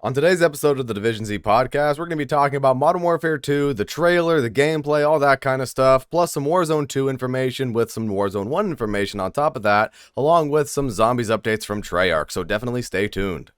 On today's episode of the Division Z podcast, we're going to be talking about Modern Warfare 2, the trailer, the gameplay, all that kind of stuff, plus some Warzone 2 information with some Warzone 1 information on top of that, along with some Zombies updates from Treyarch, so definitely stay tuned.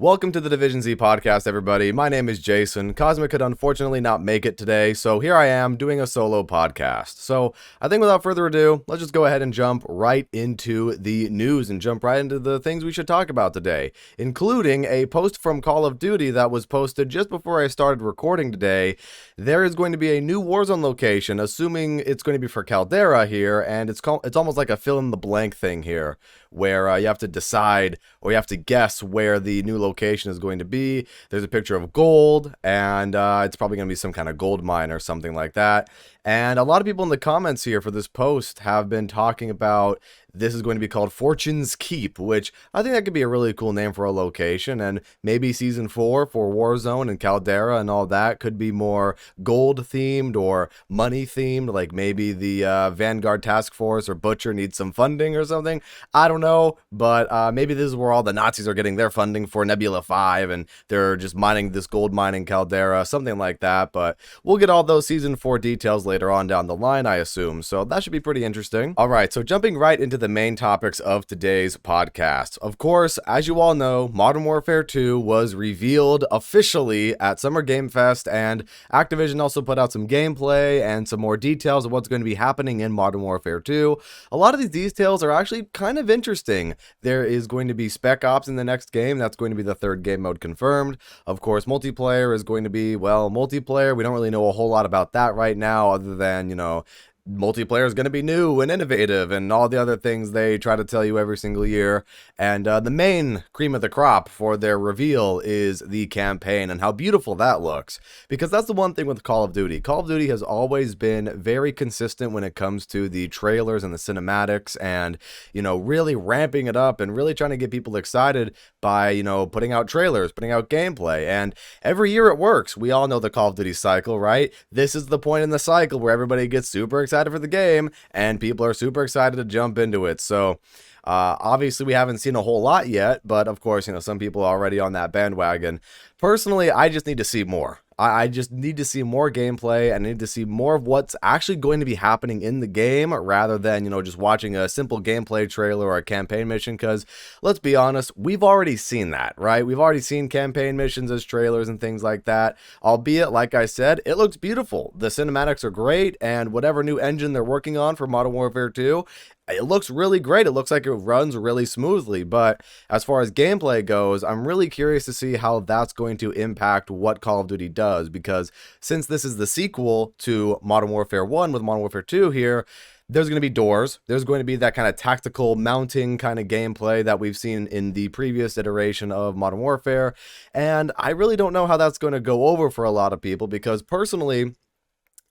Welcome to the Division Z podcast, everybody. My name is Jason. Cosmic could unfortunately not make it today, so here I am doing a solo podcast. So I think without further ado, let's just go ahead and jump right into the news and jump right into the things we should talk about today, including a post from Call of Duty that was posted just before I started recording today. There is going to be a new Warzone location, assuming it's going to be for Caldera here, and it's almost like a fill-in-the-blank thing here, where you have to decide or you have to guess where the new location is going to be. There's a picture of gold, and it's probably going to be some kind of gold mine or something like that. And a lot of people in the comments here for this post have been talking about this is going to be called Fortune's Keep, which I think that could be a really cool name for a location, and maybe Season 4 for Warzone and Caldera and all that could be more gold-themed or money-themed, like maybe the Vanguard Task Force or Butcher needs some funding or something. I don't know, but maybe this is where all the Nazis are getting their funding for Nebula 5, and they're just mining this gold mine in Caldera, something like that, but we'll get all those Season 4 details later on down the line, I assume, so that should be pretty interesting. Alright, so jumping right into the main topics of today's podcast. Of course, as you all know, Modern Warfare 2 was revealed officially at Summer Game Fest, and Activision also put out some gameplay and some more details of what's going to be happening in Modern Warfare 2. A lot of these details are actually kind of interesting. There is going to be Spec Ops in the next game. That's going to be the third game mode confirmed. Of course, multiplayer is going to be, well, multiplayer. We don't really know a whole lot about that right now other than, multiplayer is going to be new and innovative and all the other things they try to tell you every single year. And the main cream of the crop for their reveal is the campaign and how beautiful that looks. Because that's the one thing with Call of Duty. Call of Duty has always been very consistent when it comes to the trailers and the cinematics and, really ramping it up and really trying to get people excited by, putting out trailers, putting out gameplay. And every year it works. We all know the Call of Duty cycle, right? This is the point in the cycle where everybody gets super excited for the game and people are super excited to jump into it. So obviously we haven't seen a whole lot yet, but of course, some people are already on that bandwagon. Personally, I just need to see more. I just need to see more gameplay. I need to see more of what's actually going to be happening in the game rather than, just watching a simple gameplay trailer or a campaign mission, because let's be honest, we've already seen that, right? We've already seen campaign missions as trailers and things like that, albeit, like I said, it looks beautiful. The cinematics are great, and whatever new engine they're working on for Modern Warfare 2, it looks really great. It looks like it runs really smoothly, but as far as gameplay goes, I'm really curious to see how that's going to impact what Call of Duty does, because since this is the sequel to Modern Warfare 1 with Modern Warfare 2 here, there's going to be doors. There's going to be that kind of tactical mounting kind of gameplay that we've seen in the previous iteration of Modern Warfare, and I really don't know how that's going to go over for a lot of people, because personally,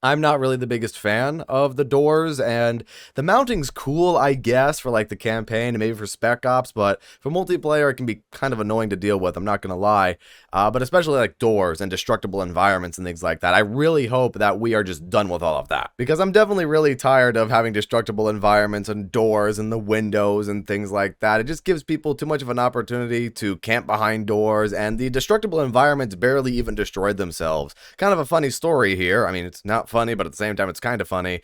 I'm not really the biggest fan of the doors, and the mounting's cool, I guess, for like the campaign and maybe for Spec Ops, but for multiplayer it can be kind of annoying to deal with, I'm not gonna lie. But especially like doors and destructible environments and things like that, I really hope that we are just done with all of that, because I'm definitely really tired of having destructible environments and doors and the windows and things like that. It just gives people too much of an opportunity to camp behind doors, and the destructible environments barely even destroyed themselves. Kind of a funny story here. I mean, it's not funny, but at the same time it's kind of funny.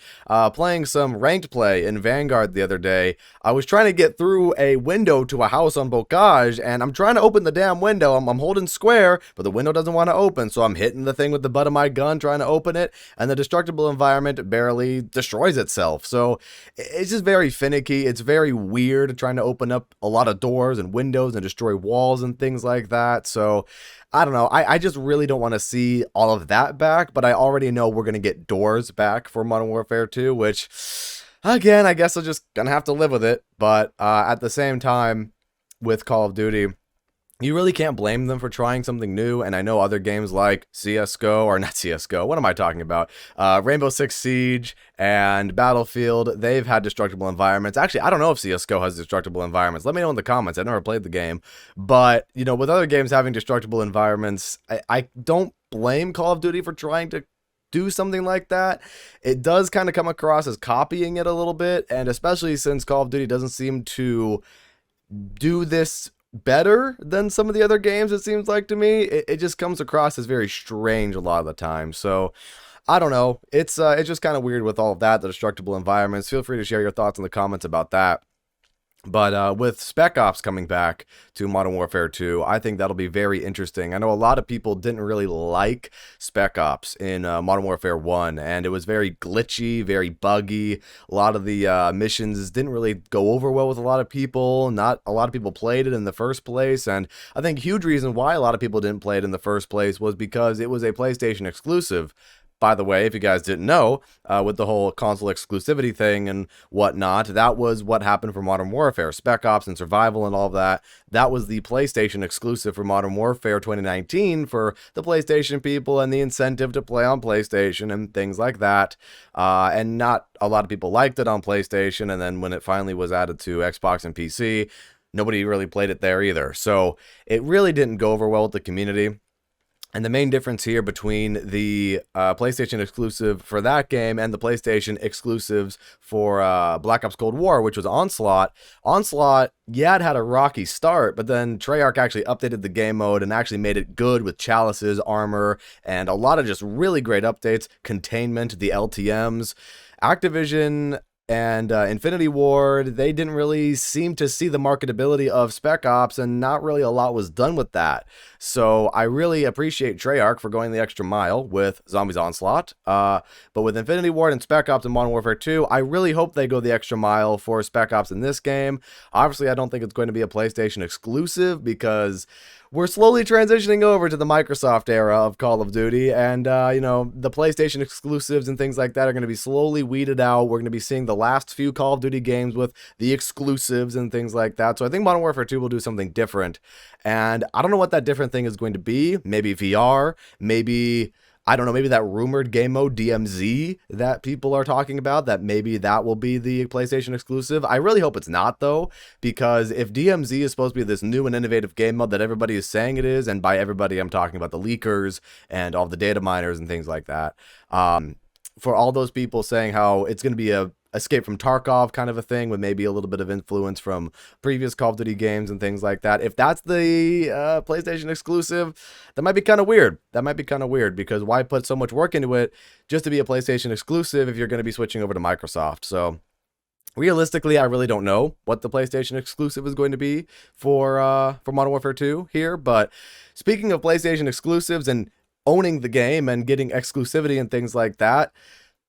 Playing some ranked play in Vanguard the other day, I was trying to get through a window to a house on Bocage, and I'm trying to open the damn window. I'm holding square, but the window doesn't want to open, so I'm hitting the thing with the butt of my gun trying to open it, and the destructible environment barely destroys itself. So it's just very finicky. It's very weird trying to open up a lot of doors and windows and destroy walls and things like that. So I don't know. I just really don't want to see all of that back, but I already know we're going to get doors back for Modern Warfare 2, which, again, I guess I'm just going to have to live with it. But at the same time, with Call of Duty, you really can't blame them for trying something new, and I know other games like CSGO, or not CSGO, what am I talking about? Rainbow Six Siege and Battlefield, they've had destructible environments. Actually, I don't know if CSGO has destructible environments. Let me know in the comments. I've never played the game. But, you know, with other games having destructible environments, I don't blame Call of Duty for trying to do something like that. It does kind of come across as copying it a little bit, and especially since Call of Duty doesn't seem to do this better than some of the other games, it seems like to me, it just comes across as very strange a lot of the time. So I don't know. It's just kind of weird with all of that, the destructible environments. Feel free to share your thoughts in the comments about that. But with Spec Ops coming back to Modern Warfare 2, I think that'll be very interesting. I know a lot of people didn't really like Spec Ops in Modern Warfare 1, and it was very glitchy, very buggy. A lot of the missions didn't really go over well with a lot of people. Not a lot of people played it in the first place, and I think a huge reason why a lot of people didn't play it in the first place was because it was a PlayStation exclusive. By the way, if you guys didn't know, with the whole console exclusivity thing and whatnot, that was what happened for Modern Warfare. Spec Ops and Survival and all of that, that was the PlayStation exclusive for Modern Warfare 2019 for the PlayStation people and the incentive to play on PlayStation and things like that. And not a lot of people liked it on PlayStation, and then when it finally was added to Xbox and PC, nobody really played it there either. So it really didn't go over well with the community. And the main difference here between the PlayStation exclusive for that game and the PlayStation exclusives for Black Ops Cold War, which was Onslaught. Onslaught, yeah, it had a rocky start, but then Treyarch actually updated the game mode and actually made it good with chalices, armor, and a lot of just really great updates. Containment, the LTMs. Activision and Infinity Ward, they didn't really seem to see the marketability of Spec Ops, and not really a lot was done with that. So I really appreciate Treyarch for going the extra mile with Zombies Onslaught. But with Infinity Ward and Spec Ops and Modern Warfare 2, I really hope they go the extra mile for Spec Ops in this game. Obviously, I don't think it's going to be a PlayStation exclusive because we're slowly transitioning over to the Microsoft era of Call of Duty, and, you know, the PlayStation exclusives and things like that are going to be slowly weeded out. We're going to be seeing the last few Call of Duty games with the exclusives and things like that. So I think Modern Warfare 2 will do something different, and I don't know what that different thing is going to be. Maybe VR, maybe, I don't know, maybe that rumored game mode DMZ that people are talking about, that maybe that will be the PlayStation exclusive. I really hope it's not, though, because if DMZ is supposed to be this new and innovative game mode that everybody is saying it is, and by everybody I'm talking about the leakers and all the data miners and things like that, for all those people saying how it's going to be a Escape from Tarkov kind of a thing with maybe a little bit of influence from previous Call of Duty games and things like that. If that's the PlayStation exclusive, that might be kind of weird. That might be kind of weird, because why put so much work into it just to be a PlayStation exclusive if you're going to be switching over to Microsoft? So realistically, I really don't know what the PlayStation exclusive is going to be for Modern Warfare 2 here. But speaking of PlayStation exclusives and owning the game and getting exclusivity and things like that,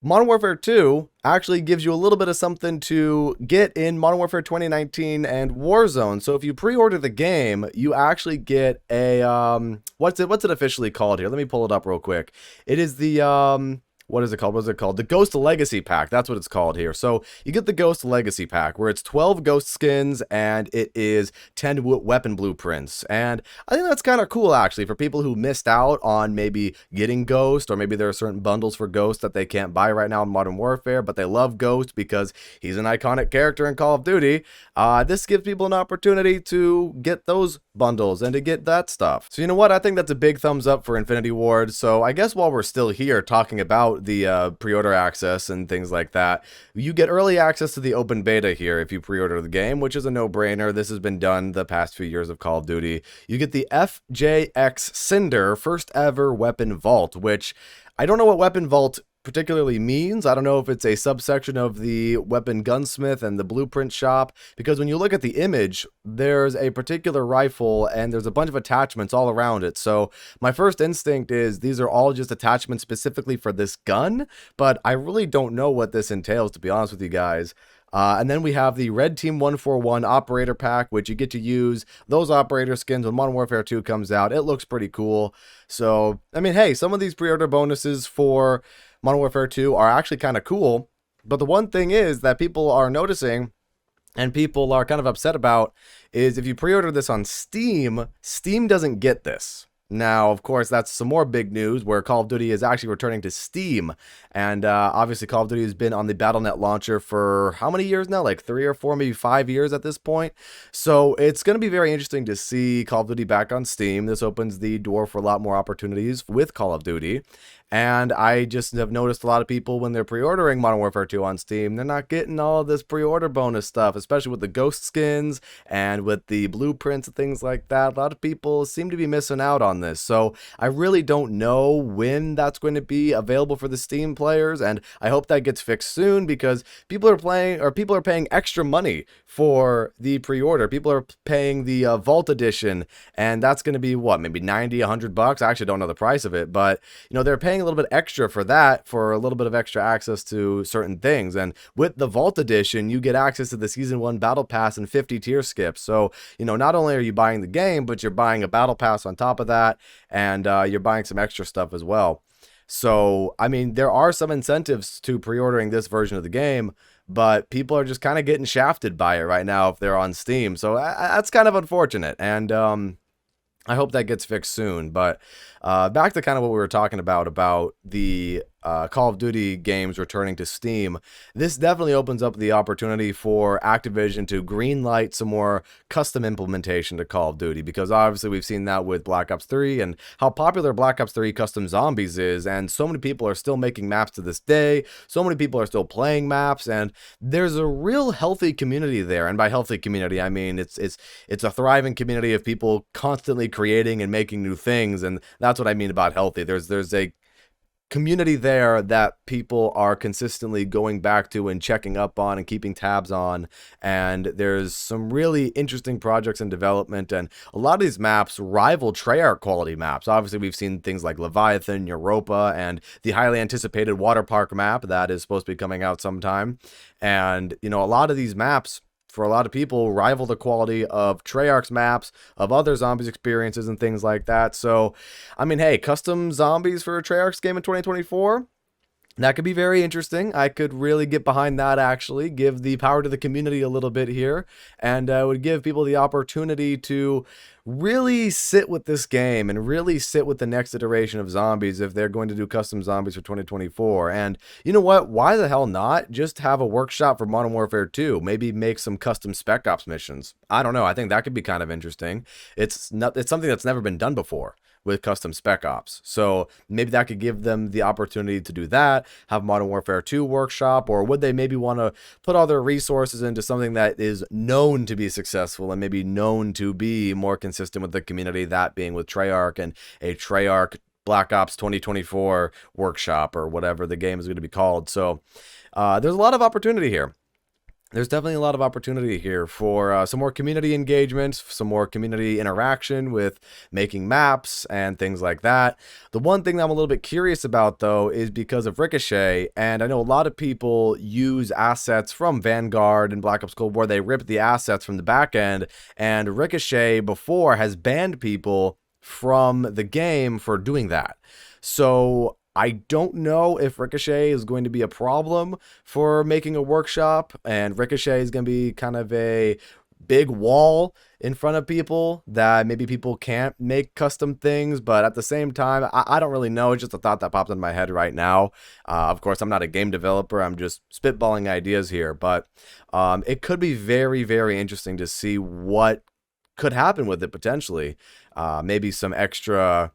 Modern Warfare 2 actually gives you a little bit of something to get in Modern Warfare 2019 and Warzone. So if you pre-order the game, you actually get a, what's it officially called here? Let me pull it up real quick. It is the, what is it called? What is it called? The Ghost Legacy Pack. That's what it's called here. So you get the Ghost Legacy Pack, where it's 12 Ghost skins and it is 10 weapon blueprints. And I think that's kind of cool, actually, for people who missed out on maybe getting Ghost, or maybe there are certain bundles for Ghost that they can't buy right now in Modern Warfare, but they love Ghost because he's an iconic character in Call of Duty. This gives people an opportunity to get those bundles and to get that stuff. So you know what? I think that's a big thumbs up for Infinity Ward. So I guess while we're still here talking about the pre-order access and things like that, you get early access to the open beta here if you pre-order the game, which is a no-brainer. This has been done the past few years of Call of Duty. You get the FJX Cinder first ever weapon vault, which I don't know what weapon vault particularly means. I don't know if it's a subsection of the weapon gunsmith and the blueprint shop, because when you look at the image, there's a particular rifle and there's a bunch of attachments all around it. So my first instinct is these are all just attachments specifically for this gun, but I really don't know what this entails, to be honest with you guys. And then we have the Red Team 141 Operator Pack, which you get to use those operator skins when Modern Warfare 2 comes out. It looks pretty cool. So, I mean, hey, some of these pre-order bonuses for Modern Warfare 2 are actually kind of cool. But the one thing is that people are noticing and people are kind of upset about is if you pre-order this on Steam, Steam doesn't get this. Now, of course, that's some more big news where Call of Duty is actually returning to Steam. And obviously, Call of Duty has been on the Battle.net launcher for how many years now? Like 3 or 4, maybe 5 years at this point. So it's going to be very interesting to see Call of Duty back on Steam. This opens the door for a lot more opportunities with Call of Duty. And I just have noticed a lot of people when they're pre-ordering Modern Warfare 2 on Steam, they're not getting all of this pre-order bonus stuff, especially with the ghost skins and with the blueprints and things like that. A lot of people seem to be missing out on this. So I really don't know when that's going to be available for the Steam players, and I hope that gets fixed soon because people are paying extra money for the pre-order. People are paying the Vault Edition, and that's going to be what, maybe 90, $100. I actually don't know the price of it, but they're paying a little bit extra for that, for a little bit of extra access to certain things. And with the Vault Edition, you get access to the Season 1 Battle Pass and 50 tier skips. So, not only are you buying the game, but you're buying a Battle Pass on top of that, and you're buying some extra stuff as well. So, I mean, there are some incentives to pre-ordering this version of the game, but people are just kind of getting shafted by it right now if they're on Steam. So that's kind of unfortunate. And I hope that gets fixed soon. But back to kind of what we were talking about the Call of Duty games returning to Steam. This definitely opens up the opportunity for Activision to greenlight some more custom implementation to Call of Duty, because obviously we've seen that with Black Ops 3 and how popular Black Ops 3 Custom Zombies is, and so many people are still making maps to this day, so many people are still playing maps, and there's a real healthy community there. And by healthy community, I mean it's a thriving community of people constantly creating and making new things, and that's what I mean about healthy. There's a community there that people are consistently going back to and checking up on and keeping tabs on, and there's some really interesting projects in development, and a lot of these maps rival Treyarch quality maps. Obviously we've seen things like Leviathan, Europa, and the highly anticipated Water Park map that is supposed to be coming out sometime. And a lot of these maps, for a lot of people, rival the quality of Treyarch's maps, of other Zombies experiences and things like that. So, I mean, hey, custom Zombies for a Treyarch's game in 2024? That could be very interesting. I could really get behind that, actually. Give the power to the community a little bit here. And would give people the opportunity to really sit with this game and really sit with the next iteration of Zombies if they're going to do custom Zombies for 2024. And you know what? Why the hell not? Just have a workshop for Modern Warfare 2. Maybe make some custom Spec Ops missions. I don't know. I think that could be kind of interesting. It's something that's never been done before with custom Spec Ops. So maybe that could give them the opportunity to do that, have Modern Warfare 2 workshop, or would they maybe want to put all their resources into something that is known to be successful and maybe known to be more consistent with the community, that being with Treyarch and a Treyarch Black Ops 2024 workshop or whatever the game is going to be called. So there's a lot of opportunity here. There's definitely a lot of opportunity here for some more community engagement, some more community interaction with making maps and things like that. The one thing that I'm a little bit curious about, though, is because of Ricochet, and I know a lot of people use assets from Vanguard and Black Ops Cold War. They rip the assets from the back end, and Ricochet before has banned people from the game for doing that. So I don't know if Ricochet is going to be a problem for making a workshop, and Ricochet is going to be kind of a big wall in front of people that maybe people can't make custom things. But at the same time, I don't really know. It's just a thought that popped in my head right now. Of course, I'm not a game developer. I'm just spitballing ideas here, but it could be very, very interesting to see what could happen with it potentially. Maybe some extra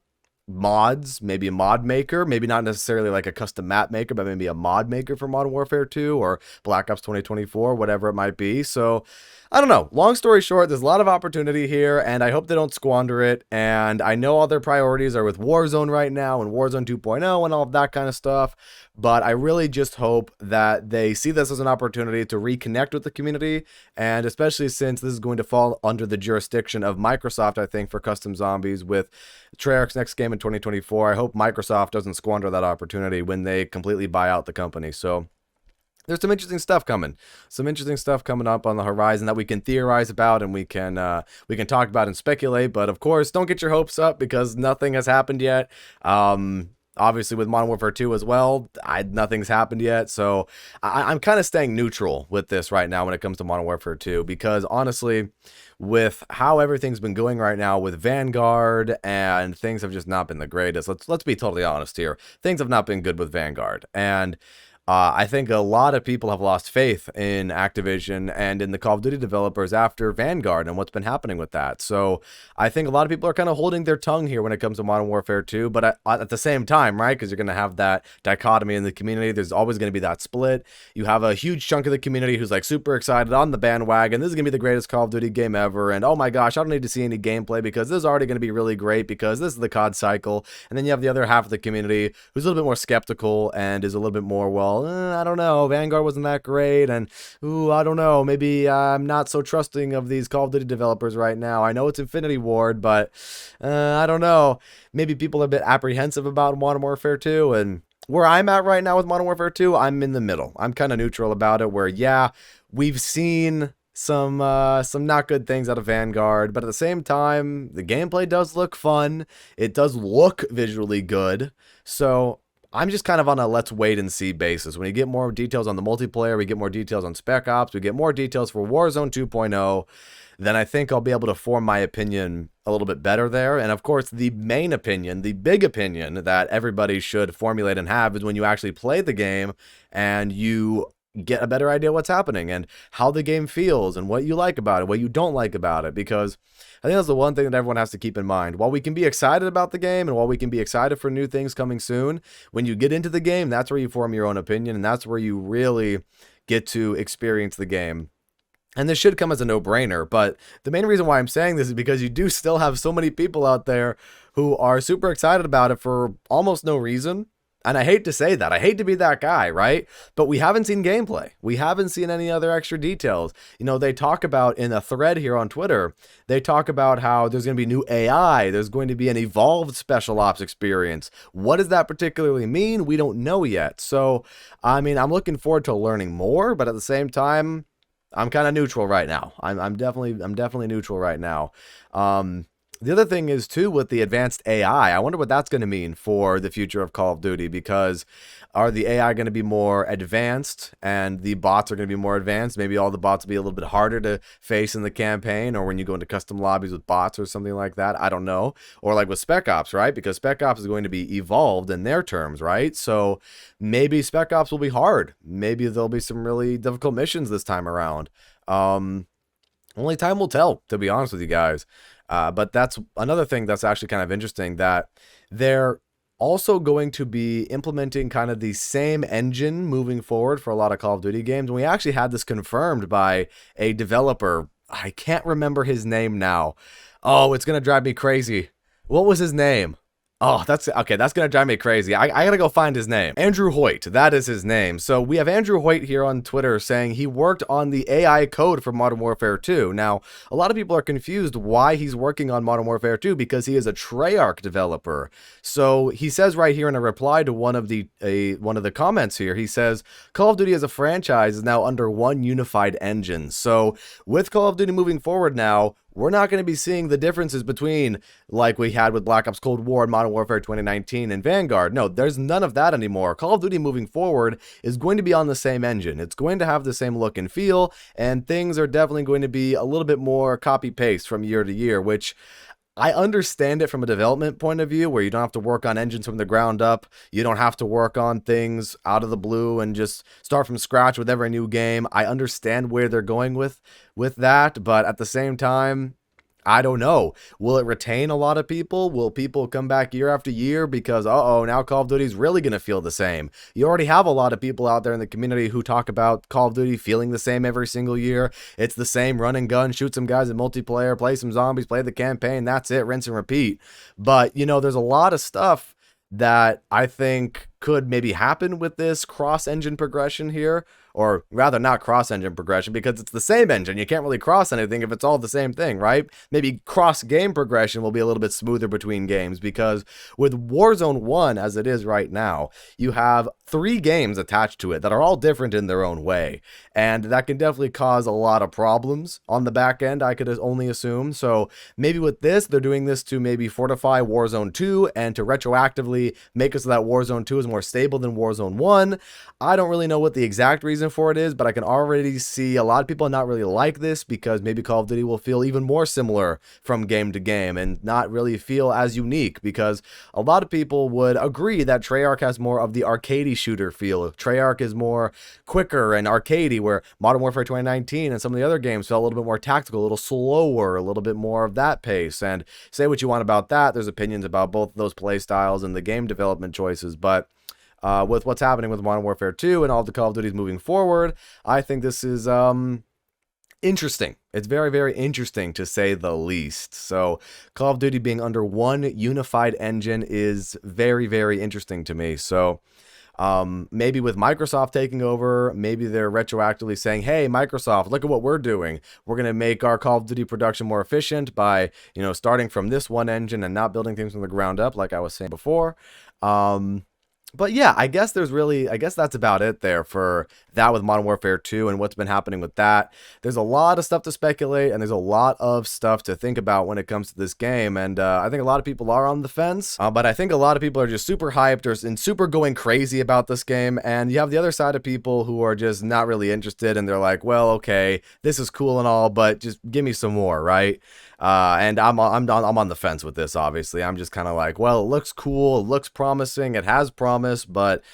mods, maybe a mod maker, maybe not necessarily like a custom map maker, but maybe a mod maker for Modern Warfare 2 or Black Ops 2024, whatever it might be. So I don't know. Long story short, there's a lot of opportunity here, and I hope they don't squander it. And I know all their priorities are with Warzone right now and Warzone 2.0 and all of that kind of stuff, but I really just hope that they see this as an opportunity to reconnect with the community, and especially since this is going to fall under the jurisdiction of Microsoft, I think, for custom Zombies with Treyarch's next game in 2024. I hope Microsoft doesn't squander that opportunity when they completely buy out the company. So there's some interesting stuff coming. Some interesting stuff coming up on the horizon that we can theorize about and we can talk about and speculate. But of course, don't get your hopes up because nothing has happened yet. Obviously, with Modern Warfare 2 as well, nothing's happened yet. So I'm kind of staying neutral with this right now when it comes to Modern Warfare 2, because honestly, with how everything's been going right now with Vanguard, and things have just not been the greatest. Let's be totally honest here. Things have not been good with Vanguard, and I think a lot of people have lost faith in Activision and in the Call of Duty developers after Vanguard and what's been happening with that. So I think a lot of people are kind of holding their tongue here when it comes to Modern Warfare 2, but at the same time, right, because you're going to have that dichotomy in the community. There's always going to be that split. You have a huge chunk of the community who's like super excited on the bandwagon. This is going to be the greatest Call of Duty game ever. And oh my gosh, I don't need to see any gameplay because this is already going to be really great because this is the COD cycle. And then you have the other half of the community who's a little bit more skeptical and is a little bit more, well, I don't know, Vanguard wasn't that great, and I don't know, maybe I'm not so trusting of these Call of Duty developers right now. I know it's Infinity Ward, but I don't know, maybe people are a bit apprehensive about Modern Warfare 2, and where I'm at right now with Modern Warfare 2, I'm in the middle. I'm kind of neutral about it, where yeah, we've seen some not good things out of Vanguard, but at the same time, the gameplay does look fun. It does look visually good. So I'm just kind of on a let's wait and see basis. When you get more details on the multiplayer, we get more details on Spec Ops, we get more details for Warzone 2.0, then I think I'll be able to form my opinion a little bit better there. And of course, the main opinion, the big opinion that everybody should formulate and have is when you actually play the game and you get a better idea what's happening and how the game feels and what you like about it, what you don't like about it, because I think that's the one thing that everyone has to keep in mind. While we can be excited about the game and while we can be excited for new things coming soon, when you get into the game, that's where you form your own opinion, and that's where you really get to experience the game. And this should come as a no-brainer, but the main reason why I'm saying this is because you do still have so many people out there who are super excited about it for almost no reason. And I hate to say that. I hate to be that guy, right? But we haven't seen gameplay. We haven't seen any other extra details. You know, they talk about in a thread here on Twitter, they talk about how there's going to be new AI. There's going to be an evolved special ops experience. What does that particularly mean? We don't know yet. So, I mean, I'm looking forward to learning more, but at the same time, I'm kind of neutral right now. I'm definitely neutral right now. The other thing is, too, with the advanced AI, I wonder what that's going to mean for the future of Call of Duty, because are the AI going to be more advanced and the bots are going to be more advanced? Maybe all the bots will be a little bit harder to face in the campaign, or when you go into custom lobbies with bots or something like that. I don't know. Or like with Spec Ops, right? Because Spec Ops is going to be evolved in their terms, right? So maybe Spec Ops will be hard. Maybe there'll be some really difficult missions this time around. Only time will tell, to be honest with you guys. But that's another thing that's actually kind of interesting, that they're also going to be implementing kind of the same engine moving forward for a lot of Call of Duty games. And we actually had this confirmed by a developer. I can't remember his name now. Oh, it's going to drive me crazy. What was his name? Oh, that's okay. That's going to drive me crazy. I got to go find his name. Andrew Hoyt. That is his name. So we have Andrew Hoyt here on Twitter saying he worked on the AI code for Modern Warfare 2. Now, a lot of people are confused why he's working on Modern Warfare 2 because he is a Treyarch developer. So he says right here in a reply to one of the comments here, he says, Call of Duty as a franchise is now under one unified engine. So with Call of Duty moving forward now, we're not going to be seeing the differences between like we had with Black Ops Cold War and Modern Warfare 2019 and Vanguard. No, there's none of that anymore. Call of Duty moving forward is going to be on the same engine. It's going to have the same look and feel, and things are definitely going to be a little bit more copy-paste from year to year, which I understand it from a development point of view, where you don't have to work on engines from the ground up. You don't have to work on things out of the blue and just start from scratch with every new game. I understand where they're going with that, but at the same time, I don't know. Will it retain a lot of people? Will people come back year after year because, now Call of Duty is really going to feel the same? You already have a lot of people out there in the community who talk about Call of Duty feeling the same every single year. It's the same run and gun, shoot some guys in multiplayer, play some zombies, play the campaign. That's it, rinse and repeat. But, there's a lot of stuff that I think could maybe happen with this cross-engine progression here, or rather not cross-engine progression, because it's the same engine. You can't really cross anything if it's all the same thing, right? Maybe cross-game progression will be a little bit smoother between games, because with Warzone 1, as it is right now, you have 3 games attached to it that are all different in their own way, and that can definitely cause a lot of problems on the back end, I could only assume. So maybe with this, they're doing this to maybe fortify Warzone 2 and to retroactively make it so that Warzone 2 is more stable than Warzone 1. I don't really know what the exact reason for it is, but I can already see a lot of people not really like this, because maybe Call of Duty will feel even more similar from game to game and not really feel as unique, because a lot of people would agree that Treyarch has more of the arcadey shooter feel. Treyarch is more quicker and arcadey, where Modern Warfare 2019 and some of the other games felt a little bit more tactical, a little slower, a little bit more of that pace. And say what you want about that, there's opinions about both those play styles and the game development choices, but with what's happening with Modern Warfare 2 and all the Call of Duties moving forward, I think this is interesting. It's very, very interesting, to say the least. So Call of Duty being under one unified engine is very, very interesting to me. So maybe with Microsoft taking over, maybe they're retroactively saying, hey, Microsoft, look at what we're doing. We're going to make our Call of Duty production more efficient by, starting from this one engine and not building things from the ground up, like I was saying before. But yeah, I guess that's about it there for that with Modern Warfare 2 and what's been happening with that. There's a lot of stuff to speculate, and there's a lot of stuff to think about when it comes to this game, and I think a lot of people are on the fence, but I think a lot of people are just super hyped and super going crazy about this game, and you have the other side of people who are just not really interested, and they're like, well, okay, this is cool and all, but just give me some more, right? And I'm on the fence with this, obviously. I'm just kind of like, well, it looks cool, it looks promising, it has promise, but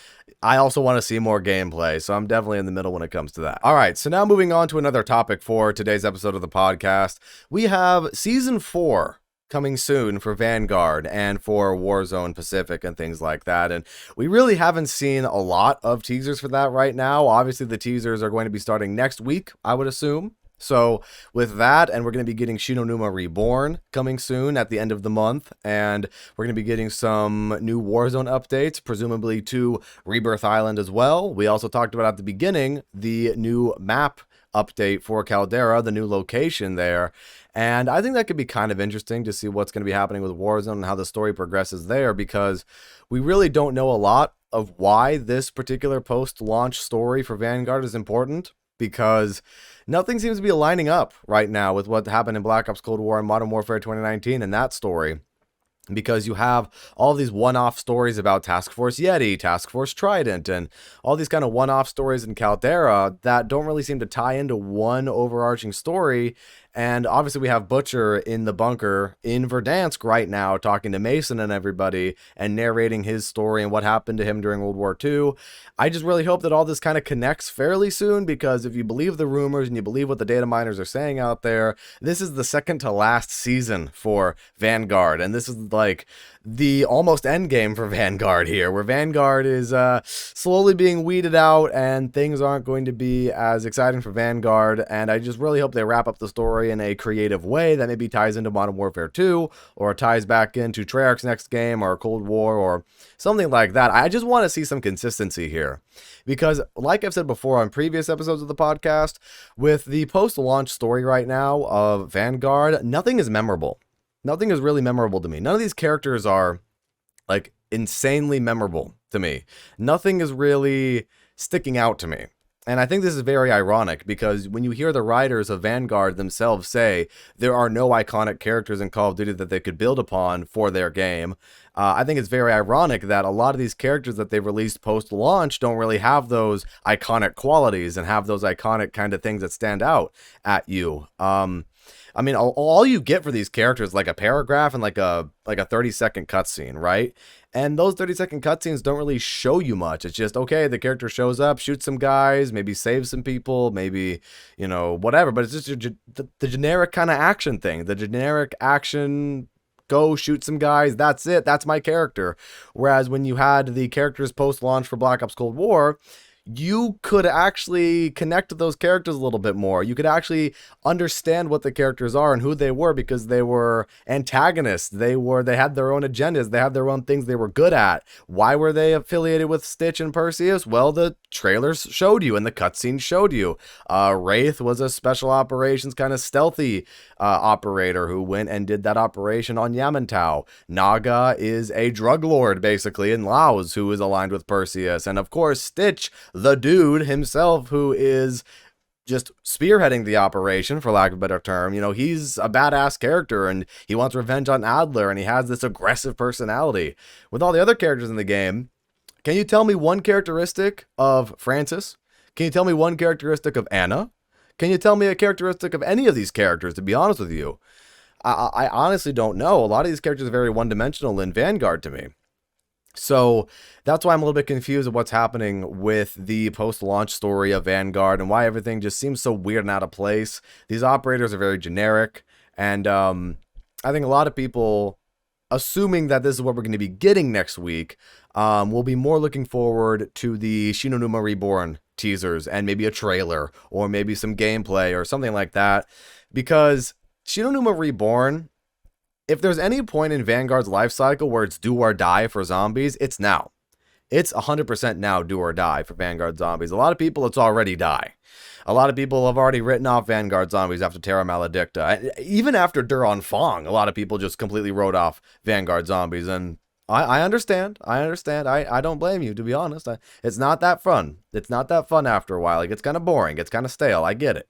I also want to see more gameplay, so I'm definitely in the middle when it comes to that. All right, so now moving on to another topic for today's episode of the podcast. We have Season 4 coming soon for Vanguard and for Warzone Pacific and things like that, and we really haven't seen a lot of teasers for that right now. Obviously, the teasers are going to be starting next week, I would assume. So with that, and we're going to be getting Shinonuma Reborn coming soon at the end of the month, and we're going to be getting some new Warzone updates, presumably to Rebirth Island as well. We also talked about at the beginning the new map update for Caldera, the new location there, and I think that could be kind of interesting to see what's going to be happening with Warzone and how the story progresses there, because we really don't know a lot of why this particular post-launch story for Vanguard is important, because nothing seems to be lining up right now with what happened in Black Ops Cold War and Modern Warfare 2019 and that story. Because you have all these one-off stories about Task Force Yeti, Task Force Trident, and all these kind of one-off stories in Caldera that don't really seem to tie into one overarching story. And obviously we have Butcher in the bunker in Verdansk right now talking to Mason and everybody and narrating his story and what happened to him during World War II. I just really hope that all this kind of connects fairly soon, because if you believe the rumors and you believe what the data miners are saying out there, this is the second to last season for Vanguard, and this is like the almost end game for Vanguard here, where Vanguard is slowly being weeded out and things aren't going to be as exciting for Vanguard, and I just really hope they wrap up the story in a creative way that maybe ties into Modern Warfare 2 or ties back into Treyarch's next game or Cold War or something like that. I just want to see some consistency here, because like I've said before on previous episodes of the podcast, with the post-launch story right now of Vanguard, nothing is memorable. Nothing is really memorable to me. None of these characters are like insanely memorable to me. Nothing is really sticking out to me. And I think this is very ironic, because when you hear the writers of Vanguard themselves say there are no iconic characters in Call of Duty that they could build upon for their game, I think it's very ironic that a lot of these characters that they've released post-launch don't really have those iconic qualities and have those iconic kind of things that stand out at you. I mean, all you get for these characters is like a paragraph and like a 30-second cutscene, right? And those 30-second cutscenes don't really show you much. It's just, okay, the character shows up, shoots some guys, maybe saves some people, maybe, whatever. But it's just the generic kind of action thing. The generic action, go shoot some guys, that's it. That's my character. Whereas when you had the characters post-launch for Black Ops Cold War, you could actually connect to those characters a little bit more. You could actually understand what the characters are and who they were, because they were antagonists. They had their own agendas. They had their own things they were good at. Why were they affiliated with Stitch and Perseus? Well, the trailers showed you and the cutscenes showed you. Wraith was a special operations kind of stealthy operator who went and did that operation on Yamantau. Naga is a drug lord, basically, in Laos, who is aligned with Perseus. And of course, Stitch, the dude himself, who is just spearheading the operation, for lack of a better term. You know, he's a badass character, and he wants revenge on Adler, and he has this aggressive personality. With all the other characters in the game, can you tell me one characteristic of Francis? Can you tell me one characteristic of Anna? Can you tell me a characteristic of any of these characters, to be honest with you? I honestly don't know. A lot of these characters are very one-dimensional in Vanguard to me. So that's why I'm a little bit confused of what's happening with the post-launch story of Vanguard and why everything just seems so weird and out of place. These operators are very generic, and I think a lot of people, assuming that this is what we're going to be getting next week, will be more looking forward to the Shinonuma Reborn teasers and maybe a trailer or maybe some gameplay or something like that, because Shinonuma Reborn, if there's any point in Vanguard's life cycle where it's do or die for zombies, it's now. It's 100% now do or die for Vanguard Zombies. A lot of people, it's already die. A lot of people have already written off Vanguard Zombies after Terra Maledicta. Even after Duron Fong, a lot of people just completely wrote off Vanguard Zombies. And I understand. I don't blame you, to be honest. It's not that fun. It's not that fun after a while. Like, it's kind of boring. It's kind of stale. I get it.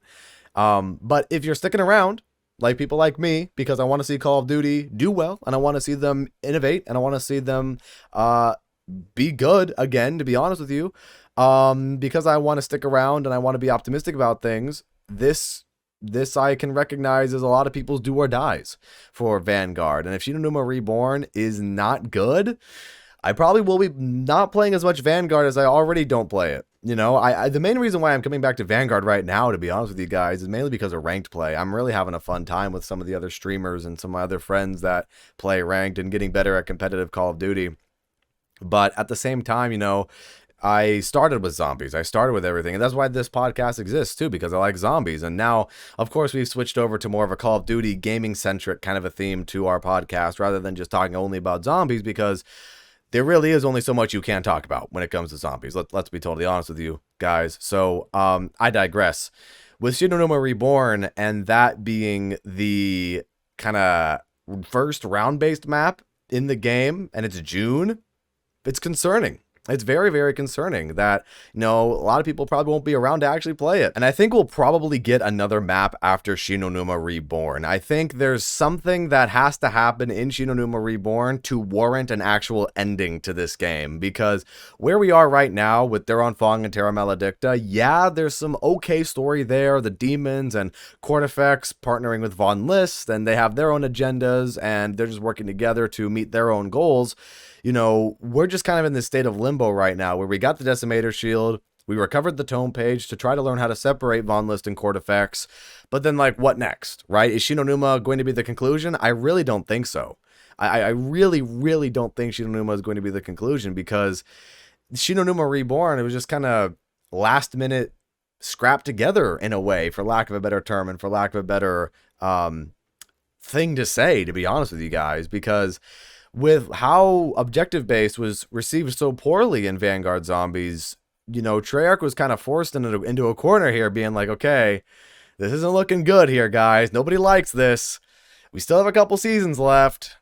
But if you're sticking around, like people like me, because I want to see Call of Duty do well, and I want to see them innovate, and I want to see them be good again, to be honest with you, because I want to stick around and I want to be optimistic about things, this I can recognize as a lot of people's do or dies for Vanguard. And if Shinonuma Reborn is not good, I probably will be not playing as much Vanguard as I already don't play it. You know, the main reason why I'm coming back to Vanguard right now, to be honest with you guys, is mainly because of ranked play. I'm really having a fun time with some of the other streamers and some of my other friends that play ranked and getting better at competitive Call of Duty. But at the same time, you know, I started with zombies. I started with everything. And that's why this podcast exists too, because I like zombies. And now, of course, we've switched over to more of a Call of Duty gaming-centric kind of a theme to our podcast, rather than just talking only about zombies, because there really is only so much you can talk about when it comes to zombies. Let's be totally honest with you guys. So I digress. With Shinonuma Reborn, and that being the kind of first round-based map in the game, and it's June, it's concerning. It's very, very concerning that, you know, a lot of people probably won't be around to actually play it. And I think we'll probably get another map after Shinonuma Reborn. I think there's something that has to happen in Shinonuma Reborn to warrant an actual ending to this game. Because where we are right now with Duron Fong and Terra Maledicta, yeah, there's some okay story there. The demons and Cortifex partnering with Von List, and they have their own agendas, and they're just working together to meet their own goals. You know, we're just kind of in this state of limbo right now, where we got the Decimator Shield, we recovered the Tome Page to try to learn how to separate Von List and Cortifex, but then, like, what next, right? Is Shinonuma going to be the conclusion? I really don't think so. I really, really don't think Shinonuma is going to be the conclusion, because Shinonuma Reborn, it was just kind of last-minute scrapped together in a way, for lack of a better term, and for lack of a better thing to say, to be honest with you guys, because with how Objective Base was received so poorly in Vanguard Zombies, you know, Treyarch was kind of forced into a corner here, being like, okay, this isn't looking good here, guys. Nobody likes this. We still have a couple seasons left.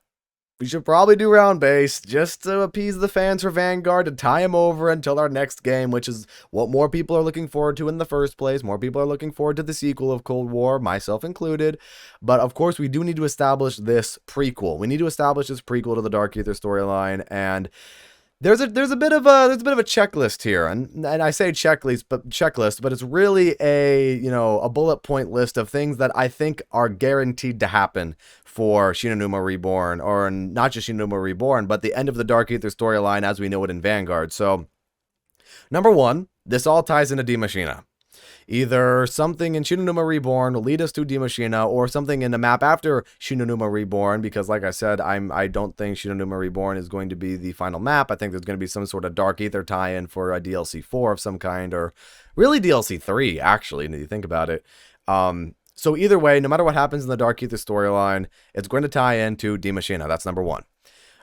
We should probably do round-based just to appease the fans for Vanguard, to tie them over until our next game, which is what more people are looking forward to in the first place. More people are looking forward to the sequel of Cold War, myself included. But of course, we do need to establish this prequel. We need to establish this prequel to the Dark Aether storyline, and there's a bit of a checklist here, and I say checklist, but it's really a bullet point list of things that I think are guaranteed to happen for Shinonuma Reborn, or not just Shinonuma Reborn, but the end of the Dark Aether storyline as we know it in Vanguard. So, number one, this all ties into Die Maschine. Either something in Shinonuma Reborn will lead us to Dimashina, or something in the map after Shinonuma Reborn, because like I said, I don't think Shinonuma Reborn is going to be the final map. I think there's going to be some sort of Dark Aether tie-in for a DLC 4 of some kind, or really DLC 3, actually, when you think about it. So either way, no matter what happens in the Dark Aether storyline, it's going to tie into Dimashina. That's number one.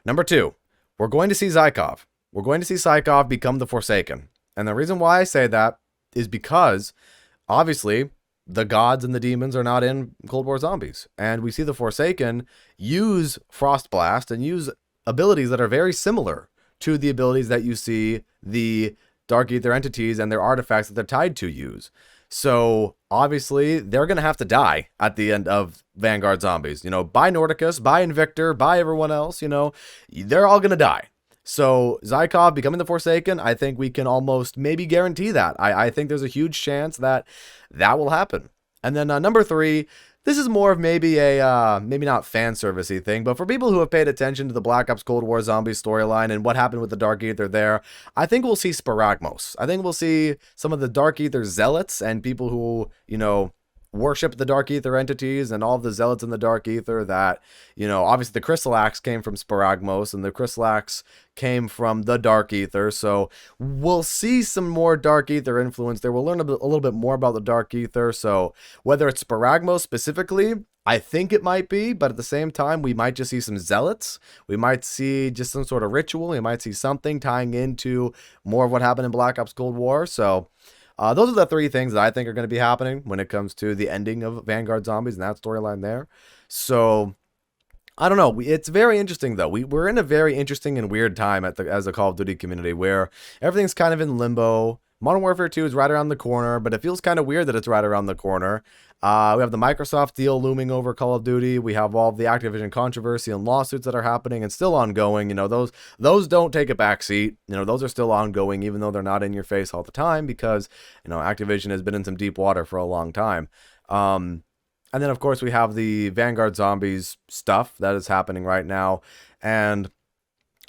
Number two, we're going to see Zykov. We're going to see Zykov become the Forsaken. And the reason why I say that is because, obviously, the gods and the demons are not in Cold War Zombies. And we see the Forsaken use Frostblast and use abilities that are very similar to the abilities that you see the Dark Aether entities and their artifacts that they're tied to use. So, obviously, they're going to have to die at the end of Vanguard Zombies. Bye Nordicus, bye Invictor, bye everyone else, they're all going to die. So, Zykov becoming the Forsaken, I think we can almost maybe guarantee that. I think there's a huge chance that that will happen. And then number three, this is more of maybe a, maybe not fan servicey thing, but for people who have paid attention to the Black Ops Cold War Zombies storyline and what happened with the Dark Aether there, I think we'll see Sparagmos. I think we'll see some of the Dark Aether zealots and people who, worship the Dark Aether entities and all of the zealots in the Dark Aether that, obviously the Crystal Axe came from Sparagmos and the Crystal Axe came from the Dark Aether. So we'll see some more Dark Aether influence there. We'll learn a little bit more about the Dark Aether. So whether it's Sparagmos specifically, I think it might be, but at the same time, we might just see some zealots. We might see just some sort of ritual. We might see something tying into more of what happened in Black Ops Cold War. So those are the three things that I think are going to be happening when it comes to the ending of Vanguard Zombies and that storyline there. So, I don't know. It's very interesting, though. We're in a very interesting and weird time as a Call of Duty community where everything's kind of in limbo. Modern Warfare 2 is right around the corner, but it feels kind of weird that it's right around the corner. We have the Microsoft deal looming over Call of Duty. We have all of the Activision controversy and lawsuits that are happening and still ongoing. Those don't take a backseat. Those are still ongoing, even though they're not in your face all the time because, Activision has been in some deep water for a long time. And then, of course, we have the Vanguard Zombies stuff that is happening right now. And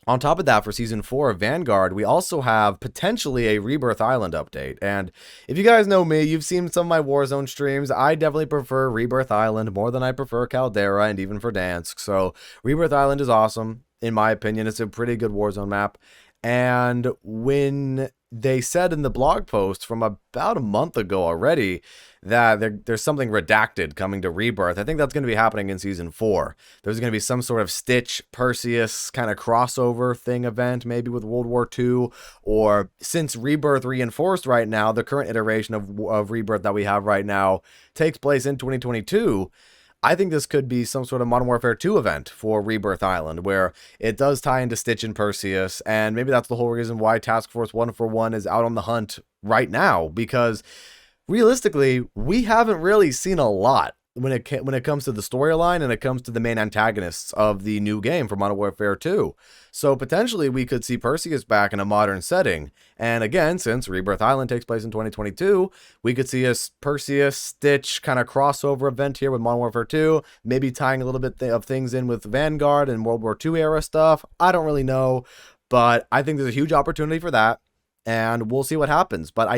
on top of that, for Season 4 of Vanguard, we also have potentially a Rebirth Island update. And if you guys know me, you've seen some of my Warzone streams, I definitely prefer Rebirth Island more than I prefer Caldera and even Verdansk. So Rebirth Island is awesome, in my opinion. It's a pretty good Warzone map. And when they said in the blog post from about a month ago already that there's something redacted coming to Rebirth, I think that's going to be happening in Season 4. There's going to be some sort of Stitch, Perseus kind of crossover thing event, maybe with World War II, or since Rebirth Reinforced right now, the current iteration of Rebirth that we have right now takes place in 2022, I think this could be some sort of Modern Warfare 2 event for Rebirth Island, where it does tie into Stitch and Perseus, and maybe that's the whole reason why Task Force 141 is out on the hunt right now, because realistically, we haven't really seen a lot when it comes to the storyline and it comes to the main antagonists of the new game for Modern Warfare 2. So potentially we could see Perseus back in a modern setting. And again, since Rebirth Island takes place in 2022, we could see a Perseus Stitch kind of crossover event here with Modern Warfare 2, maybe tying a little bit of things in with Vanguard and World War II era stuff. I don't really know, but I think there's a huge opportunity for that, and we'll see what happens. But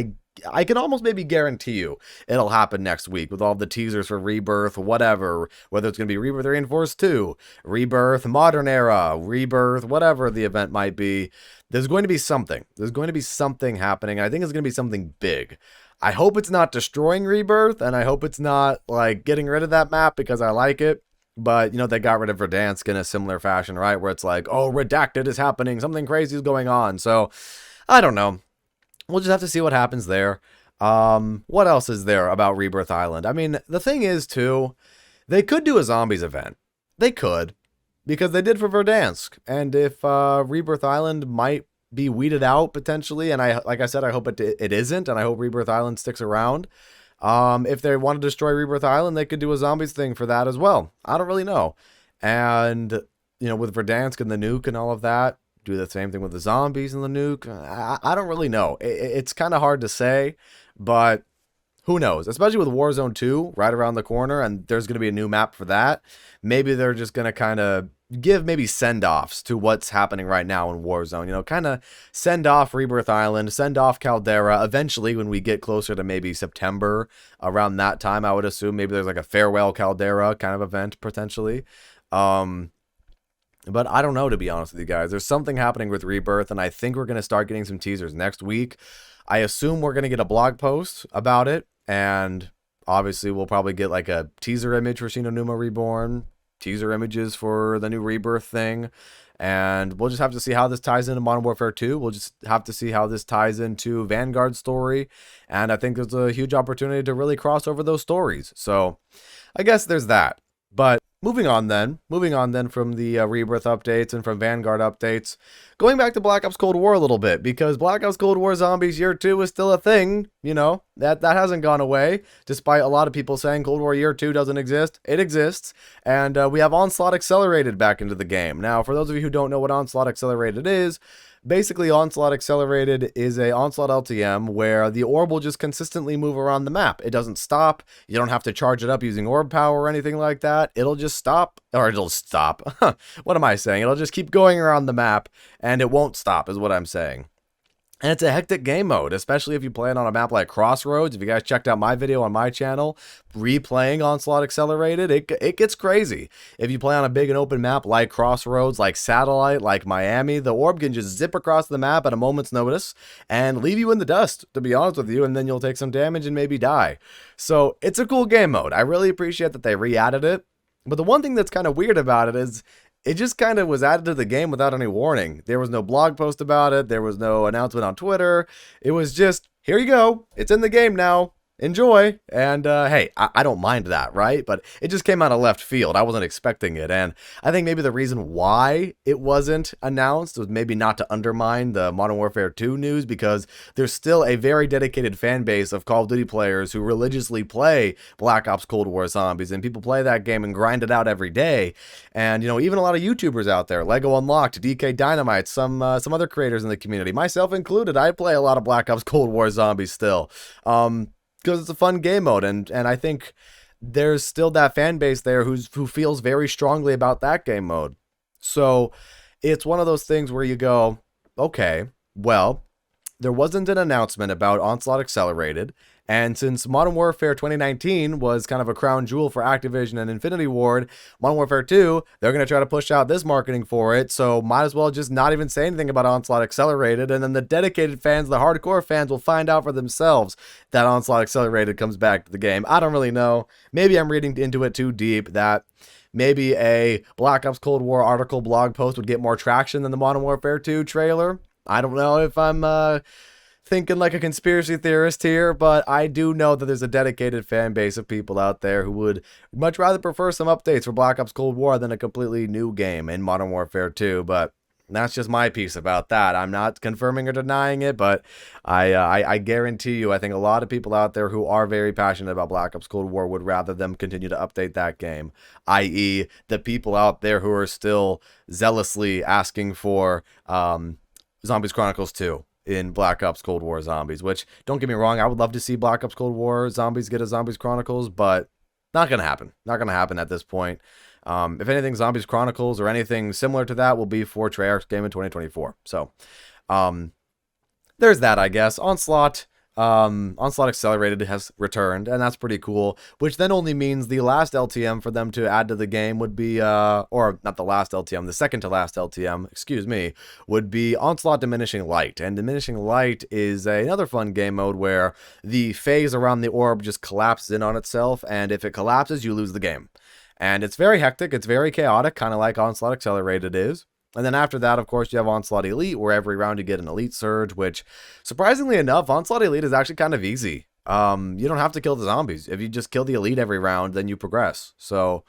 I can almost maybe guarantee you it'll happen next week with all the teasers for Rebirth, whatever, whether it's going to be Rebirth Reinforced 2, Rebirth Modern Era, Rebirth, whatever the event might be. There's going to be something. There's going to be something happening. I think it's going to be something big. I hope it's not destroying Rebirth, and I hope it's not like getting rid of that map because I like it. But, they got rid of Verdansk in a similar fashion, right? Where it's like, oh, Redacted is happening. Something crazy is going on. So, I don't know. We'll just have to see what happens there. What else is there about Rebirth Island? I mean, the thing is, too, they could do a Zombies event. They could, because they did for Verdansk. And if Rebirth Island might be weeded out, potentially, and like I said, I hope it isn't, and I hope Rebirth Island sticks around. If they want to destroy Rebirth Island, they could do a Zombies thing for that as well. I don't really know. And, with Verdansk and the nuke and all of that, do the same thing with the zombies and the nuke. I don't really know. It's kind of hard to say, but who knows? Especially with Warzone 2 right around the corner, and there's going to be a new map for that. Maybe they're just going to kind of give maybe send-offs to what's happening right now in Warzone. You know, kind of send off Rebirth Island, send off Caldera. Eventually, when we get closer to maybe September, around that time, I would assume maybe there's like a farewell Caldera kind of event potentially. But I don't know, to be honest with you guys. There's something happening with Rebirth, and I think we're going to start getting some teasers next week. I assume we're going to get a blog post about it, and obviously we'll probably get like a teaser image for Shino Numa Reborn, teaser images for the new Rebirth thing, and we'll just have to see how this ties into Modern Warfare 2. We'll just have to see how this ties into Vanguard's story, and I think there's a huge opportunity to really cross over those stories. So I guess there's that. But moving on then from the Rebirth updates and from Vanguard updates, going back to Black Ops Cold War a little bit, because Black Ops Cold War Zombies Year 2 is still a thing, you know, that hasn't gone away, despite a lot of people saying Cold War Year 2 doesn't exist. It exists, and we have Onslaught Accelerated back into the game. Now, for those of you who don't know what Onslaught Accelerated is, basically, Onslaught Accelerated is a Onslaught LTM where the orb will just consistently move around the map. It doesn't stop. You don't have to charge it up using orb power or anything like that. It'll just stop, or it'll stop. What am I saying? It'll just keep going around the map, and it won't stop, is what I'm saying. And it's a hectic game mode, especially if you play it on a map like Crossroads. If you guys checked out my video on my channel, replaying Onslaught Accelerated, it gets crazy. If you play on a big and open map like Crossroads, like Satellite, like Miami, the orb can just zip across the map at a moment's notice and leave you in the dust, to be honest with you, and then you'll take some damage and maybe die. So it's a cool game mode. I really appreciate that they re-added it. But the one thing that's kind of weird about it is it just kind of was added to the game without any warning. There was no blog post about it. There was no announcement on Twitter. It was just, here you go. It's in the game now. Enjoy. And hey, I don't mind that, right? But it just came out of left field. I wasn't expecting it. And I think maybe the reason why it wasn't announced was maybe not to undermine the Modern Warfare 2 news, because there's still a very dedicated fan base of Call of Duty players who religiously play Black Ops Cold War Zombies, and people play that game and grind it out every day. And, you know, even a lot of YouTubers out there, Lego Unlocked, DK Dynamite, some other creators in the community, myself included, I play a lot of Black Ops Cold War Zombies still. Because it's a fun game mode, and I think there's still that fan base there who feels very strongly about that game mode. So it's one of those things where you go, okay, well, there wasn't an announcement about Onslaught Accelerated, and since Modern Warfare 2019 was kind of a crown jewel for Activision and Infinity Ward, Modern Warfare 2, they're going to try to push out this marketing for it, so might as well just not even say anything about Onslaught Accelerated, and then the dedicated fans, the hardcore fans, will find out for themselves that Onslaught Accelerated comes back to the game. I don't really know. Maybe I'm reading into it too deep, that maybe a Black Ops Cold War article blog post would get more traction than the Modern Warfare 2 trailer. I don't know if I'm thinking like a conspiracy theorist here, but I do know that there's a dedicated fan base of people out there who would much rather prefer some updates for Black Ops Cold War than a completely new game in Modern Warfare 2, but that's just my piece about that. I'm not confirming or denying it, but I guarantee you, I think a lot of people out there who are very passionate about Black Ops Cold War would rather them continue to update that game, i.e. the people out there who are still zealously asking for Zombies Chronicles 2 in Black Ops Cold War Zombies, which, don't get me wrong, I would love to see Black Ops Cold War Zombies get a Zombies Chronicles, but not going to happen. Not going to happen at this point. If anything, Zombies Chronicles or anything similar to that will be for Treyarch's game in 2024. So, there's that, I guess. Onslaught Accelerated has returned, and that's pretty cool, which then only means the last LTM for them to add to the game would be, or not the last LTM, the second to last LTM, excuse me, would be Onslaught Diminishing Light. And Diminishing Light is another fun game mode where the phase around the orb just collapses in on itself, and if it collapses, you lose the game. And it's very hectic, it's very chaotic, kind of like Onslaught Accelerated is. And then after that, of course, you have Onslaught Elite, where every round you get an Elite Surge, which, surprisingly enough, Onslaught Elite is actually kind of easy. You don't have to kill the zombies. If you just kill the Elite every round, then you progress. So,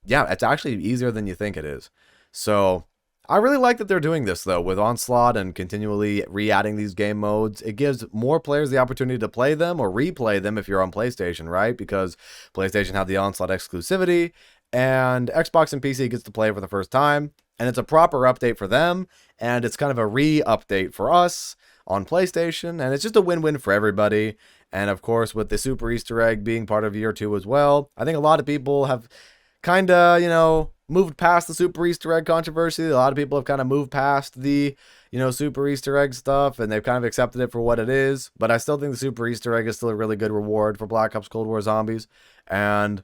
yeah, it's actually easier than you think it is. So, I really like that they're doing this, though, with Onslaught and continually re-adding these game modes. It gives more players the opportunity to play them or replay them if you're on PlayStation, right? Because PlayStation had the Onslaught exclusivity, and Xbox and PC gets to play for the first time. And it's a proper update for them, and it's kind of a re-update for us on PlayStation, and it's just a win-win for everybody. And of course, with the Super Easter Egg being part of Year 2 as well, I think a lot of people have kind of, you know, moved past the super Easter egg controversy. A lot of people have kind of moved past the, super Easter egg stuff, and they've kind of accepted it for what it is. But I still think the super Easter egg is still a really good reward for Black Ops Cold War Zombies. And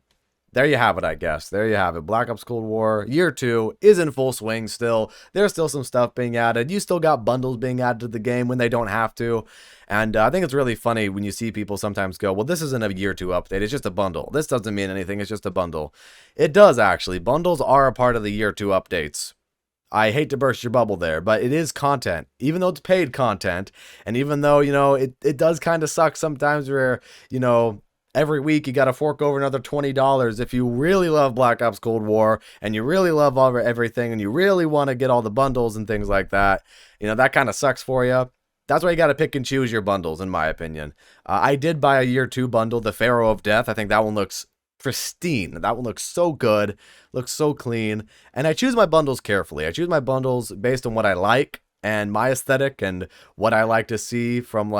there you have it, I guess. There you have it. Black Ops Cold War Year 2 is in full swing still. There's still some stuff being added. You still got bundles being added to the game when they don't have to. And I think it's really funny when you see people sometimes go, well, this isn't a Year 2 update. It's just a bundle. This doesn't mean anything. It's just a bundle. It does, actually. Bundles are a part of the Year 2 updates. I hate to burst your bubble there, but it is content, even though it's paid content. And even though, it does kind of suck sometimes where, every week you got to fork over another $20 if you really love Black Ops Cold War and you really love everything and you really want to get all the bundles and things like that. That kind of sucks for you. That's why you got to pick and choose your bundles, in my opinion. I did buy a Year 2 bundle, the Pharaoh of Death. I think that one looks pristine. That one looks so good, looks so clean. And I choose my bundles carefully. I choose my bundles based on what I like and my aesthetic and what I like to see from,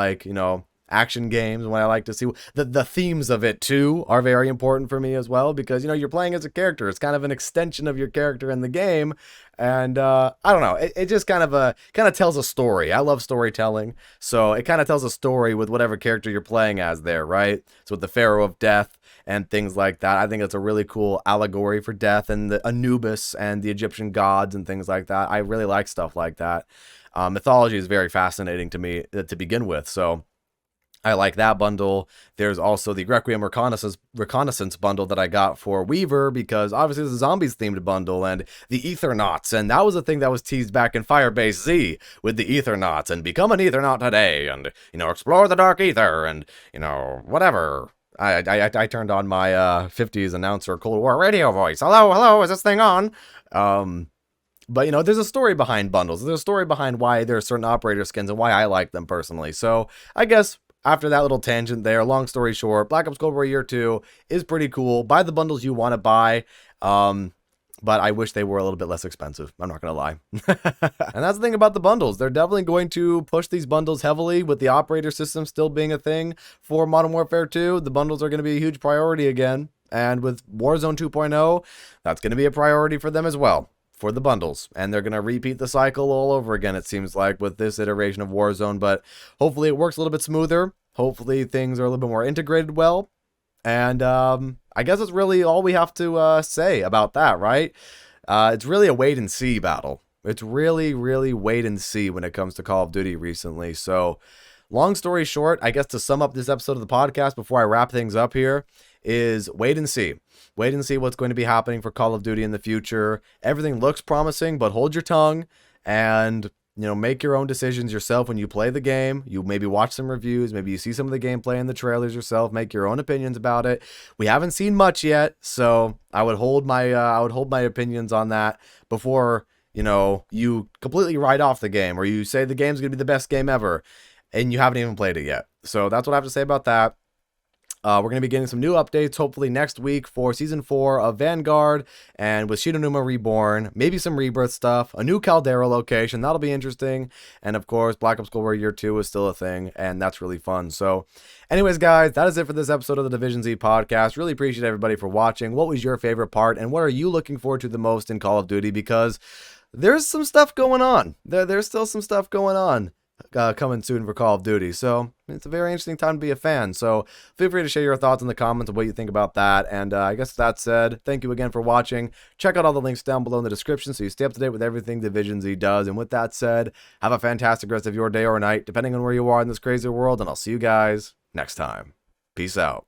action games, and what I like to see. The themes of it too are very important for me as well, because you're playing as a character. It's kind of an extension of your character in the game, and I don't know, it just kind of tells a story. I love storytelling, so it kind of tells a story with whatever character you're playing as there, right? So with the Pharaoh of Death and things like that, I think it's a really cool allegory for death and the Anubis and the Egyptian gods and things like that. I really like stuff like that. Mythology is very fascinating to me to begin with, so I like that bundle. There's also the Requiem Reconnaissance bundle that I got for Weaver, because obviously it's a zombies themed bundle, and the Ethernauts, and that was a thing that was teased back in Firebase Z with the Ethernauts, and become an Ethernaut today, and explore the dark ether, and whatever. I turned on my 50s announcer Cold War radio voice. Hello, is this thing on? But, there's a story behind bundles. There's a story behind why there are certain operator skins and why I like them personally. So I guess after that little tangent there, long story short, Black Ops Cold War Year 2 is pretty cool. Buy the bundles you want to buy. But I wish they were a little bit less expensive. I'm not going to lie. And that's the thing about the bundles. They're definitely going to push these bundles heavily with the operator system still being a thing for Modern Warfare 2. The bundles are going to be a huge priority again. And with Warzone 2.0, that's going to be a priority for them as well, for the bundles. And they're going to repeat the cycle all over again, it seems like, with this iteration of Warzone. But hopefully it works a little bit smoother. Hopefully things are a little bit more integrated well. And I guess that's really all we have to say about that, right? It's really a wait and see battle. It's really, really wait and see when it comes to Call of Duty recently. So long story short, I guess to sum up this episode of the podcast before I wrap things up here, is wait and see. Wait and see what's going to be happening for Call of Duty in the future. Everything looks promising, but hold your tongue and make your own decisions yourself when you play the game. You maybe watch some reviews, maybe you see some of the gameplay in the trailers yourself, make your own opinions about it. We haven't seen much yet, so I would hold my opinions on that before, you completely write off the game, or you say the game's going to be the best game ever and you haven't even played it yet. So that's what I have to say about that. We're going to be getting some new updates hopefully next week for Season 4 of Vanguard, and with Shiranuma Reborn, maybe some Rebirth stuff, a new Caldera location, that'll be interesting, and of course, Black Ops Cold War Year 2 is still a thing, and that's really fun. So, anyways, guys, that is it for this episode of the Division Z podcast. Really appreciate everybody for watching. What was your favorite part, and what are you looking forward to the most in Call of Duty? Because there's some stuff going on. There's still some stuff going on. Coming soon for Call of Duty, so it's a very interesting time to be a fan. So feel free to share your thoughts in the comments of what you think about that. And I guess with that said, thank you again for watching. Check out all the links down below in the description so you stay up to date with everything Division Z does. And with that said, have a fantastic rest of your day or night, depending on where you are in this crazy world, and I'll see you guys next time. Peace out.